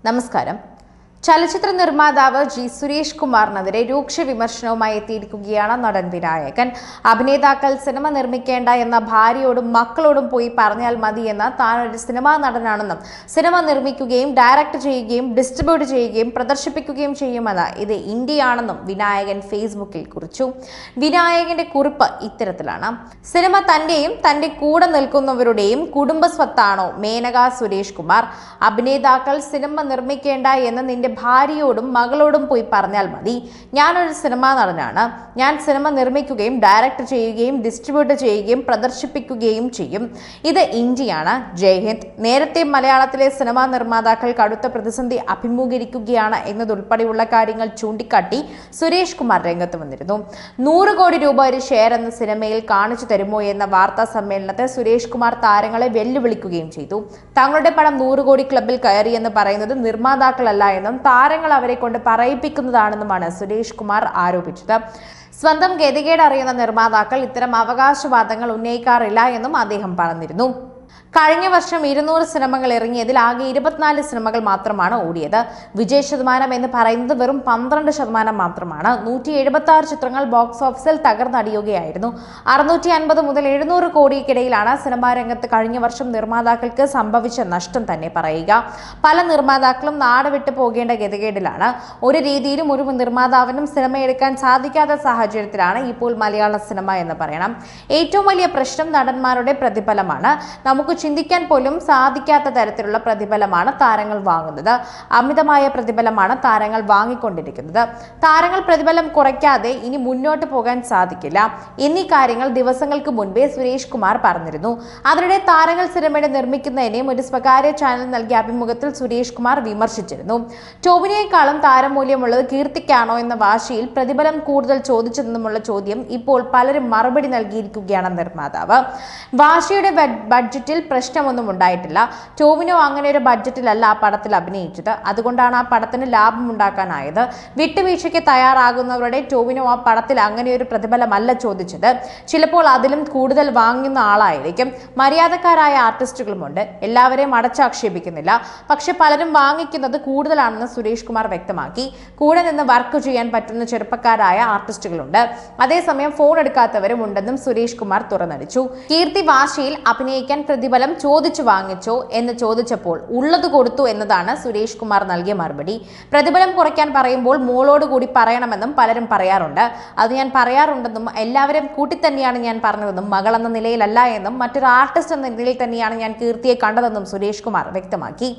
നമസ്കാരം. ചലച്ചിത്ര നിർമ്മാതാവ് ജി സുരേഷ് കുമാറിനെതിരെ രൂക്ഷ വിമർശനവുമായി എത്തിയിരിക്കുകയാണ് നടൻ വിനായകൻ. അഭിനേതാക്കൾ സിനിമ നിർമ്മിക്കേണ്ട എന്ന ഭാര്യയോടും മക്കളോടും പോയി പറഞ്ഞാൽ മതി എന്ന താൻ ഒരു സിനിമാ നടനാണെന്നും സിനിമ നിർമ്മിക്കുകയും ഡയറക്ട് ചെയ്യുകയും ഡിസ്ട്രിബ്യൂട്ട് ചെയ്യുകയും പ്രദർശിപ്പിക്കുകയും ചെയ്യുമെന്ന് ഇത് ഇന്ത്യയാണെന്നും വിനായകൻ ഫേസ്ബുക്കിൽ കുറിച്ചു. വിനായകന്റെ കുറിപ്പ് ഇത്തരത്തിലാണ്: സിനിമ തന്റെയും തന്റെ കൂടെ നിൽക്കുന്നവരുടെയും കുടുംബ സ്വത്താണോ മേനക സുരേഷ് കുമാർ? അഭിനേതാക്കൾ സിനിമ നിർമ്മിക്കേണ്ട എന്ന് നിന്റെ ഭാര്യയോടും മകളോടും പോയി പറഞ്ഞാൽ മതി. ഞാനൊരു സിനിമാ നടനാണ്. ഞാൻ സിനിമ നിർമ്മിക്കുകയും ഡയറക്ട് ചെയ്യുകയും ഡിസ്ട്രിബ്യൂട്ട് ചെയ്യുകയും പ്രദർശിപ്പിക്കുകയും ചെയ്യും. ഇത് ഇന്ത്യയാണ്. ജയ് ഹിന്ദ്. നേരത്തെ മലയാളത്തിലെ സിനിമാ നിർമ്മാതാക്കൾ കടുത്ത പ്രതിസന്ധി അഭിമുഖീകരിക്കുകയാണ് എന്നതുൾപ്പെടെയുള്ള കാര്യങ്ങൾ ചൂണ്ടിക്കാട്ടി സുരേഷ് കുമാർ രംഗത്ത് വന്നിരുന്നു. 100 കോടി രൂപ ഒരു ഷെയർ എന്ന സിനിമയിൽ കാണിച്ചു തരുമോ എന്ന വാർത്താ സമ്മേളനത്തിൽ സുരേഷ് കുമാർ താരങ്ങളെ വെല്ലുവിളിക്കുകയും ചെയ്തു. തങ്ങളുടെ പടം 100 കോടി ക്ലബിൽ കയറിയെന്ന് പറയുന്നത് നിർമ്മാതാക്കളല്ല എന്നും താരങ്ങൾ അവരെ കൊണ്ട് പറയിപ്പിക്കുന്നതാണെന്നുമാണ് സുരേഷ് കുമാർ ആരോപിച്ചത്. സ്വന്തം ഗതികേട് അറിയുന്ന നിർമ്മാതാക്കൾ ഇത്തരം അവകാശവാദങ്ങൾ ഉന്നയിക്കാറില്ല എന്നും അദ്ദേഹം പറഞ്ഞിരുന്നു. കഴിഞ്ഞ വർഷം 200 സിനിമകൾ ഇറങ്ങിയതിൽ ആകെ 24 സിനിമകൾ മാത്രമാണ് ഓടിയത്. വിജയ ശതമാനം എന്ന് പറയുന്നത് വെറും 12% മാത്രമാണ്. 176 ചിത്രങ്ങൾ ബോക്സ് ഓഫീസിൽ തകർന്നടിയുകയായിരുന്നു. 650 മുതൽ 700 കോടിക്കിടയിലാണ് സിനിമാ രംഗത്ത് കഴിഞ്ഞ വർഷം നിർമ്മാതാക്കൾക്ക് സംഭവിച്ച നഷ്ടം തന്നെ പറയുക. പല നിർമ്മാതാക്കളും നാട് വിട്ടു പോകേണ്ട ഗതികേടിലാണ്. ഒരു രീതിയിലും ഒരു നിർമ്മാതാവിനും സിനിമയെടുക്കാൻ സാധിക്കാത്ത സാഹചര്യത്തിലാണ് ഇപ്പോൾ മലയാള സിനിമ എന്ന് പറയണം. ഏറ്റവും വലിയ പ്രശ്നം നടന്മാരുടെ പ്രതിഫലമാണ്. നമുക്ക് ചിന്തിക്കാൻ പോലും സാധിക്കാത്ത തരത്തിലുള്ള പ്രതിഫലമാണ് താരങ്ങൾ വാങ്ങുന്നത്. അമിതമായ പ്രതിഫലമാണ് താരങ്ങൾ വാങ്ങിക്കൊണ്ടിരിക്കുന്നത്. താരങ്ങൾ പ്രതിഫലം കുറയ്ക്കാതെ ഇനി മുന്നോട്ട് പോകാൻ സാധിക്കില്ല എന്നീ കാര്യങ്ങൾ ദിവസങ്ങൾക്ക് മുൻപേ സുരേഷ് കുമാർ പറഞ്ഞിരുന്നു. അതിനിടെ താരങ്ങൾ സിനിമയുടെ നിർമ്മിക്കുന്നതിനെയും ഒരു സ്വകാര്യ ചാനൽ നൽകിയ അഭിമുഖത്തിൽ സുരേഷ് കുമാർ വിമർശിച്ചിരുന്നു. ടോവിനോയെക്കാളും താരമൂല്യമുള്ളത് കീർത്തിക്കാണോ എന്ന വാശിയിൽ പ്രതിഫലം കൂടുതൽ ചോദിച്ചതെന്നുമുള്ള ചോദ്യം ഇപ്പോൾ പലരും മറുപടി നൽകിയിരിക്കുകയാണ് നിർമ്മാതാവ്. വാശിയുടെ ബഡ്ജറ്റിൽ പ്രശ്നമൊന്നും ഉണ്ടായിട്ടില്ല. ടോവിനോ അങ്ങനെ ഒരു ബഡ്ജറ്റിലല്ല ആ പടത്തിൽ അഭിനയിച്ചത്. അതുകൊണ്ടാണ് ആ പടത്തിന് ലാഭം ഉണ്ടാക്കാനായത്. വിട്ടുവീഴ്ചയ്ക്ക് തയ്യാറാകുന്നവരുടെ ടോവിനോ ആ പടത്തിൽ അങ്ങനെ ഒരു പ്രതിഫലമല്ല ചോദിച്ചത്. ചിലപ്പോൾ അതിലും കൂടുതൽ വാങ്ങുന്ന ആളായിരിക്കും. മര്യാദക്കാരായ ആർട്ടിസ്റ്റുകളുമുണ്ട്. എല്ലാവരെയും അടച്ചാക്ഷേപിക്കുന്നില്ല. പക്ഷെ പലരും വാങ്ങിക്കുന്നത് കൂടുതലാണെന്ന് സുരേഷ് കുമാർ വ്യക്തമാക്കി. കൂടെ നിന്ന് വർക്ക് ചെയ്യാൻ പറ്റുന്ന ചെറുപ്പക്കാരായ ആർട്ടിസ്റ്റുകളുണ്ട്. അതേസമയം ഫോൺ എടുക്കാത്തവരും ഉണ്ടെന്നും സുരേഷ് കുമാർ തുറന്നടിച്ചു. കീർത്തി വാശിയിൽ അഭിനയിക്കാൻ പ്രതിഫലം ചോദിച്ചു വാങ്ങിച്ചോ എന്ന് ചോദിച്ചപ്പോൾ ഉള്ളത് കൊടുത്തു എന്നതാണ് സുരേഷ് കുമാർ നൽകിയ മറുപടി. പ്രതിഫലം കുറയ്ക്കാൻ പറയുമ്പോൾ മോളോട് കൂടി പറയണമെന്നും പലരും പറയാറുണ്ട്. അത് ഞാൻ പറയാറുണ്ടെന്നും എല്ലാവരും കൂട്ടിത്തന്നെയാണ് ഞാൻ പറഞ്ഞതെന്നും മകൾ എന്ന നിലയിലല്ല എന്നും മറ്റൊരു ആർട്ടിസ്റ്റ് എന്ന നിലയിൽ തന്നെയാണ് ഞാൻ കീർത്തിയെ കണ്ടതെന്നും സുരേഷ് കുമാർ വ്യക്തമാക്കി.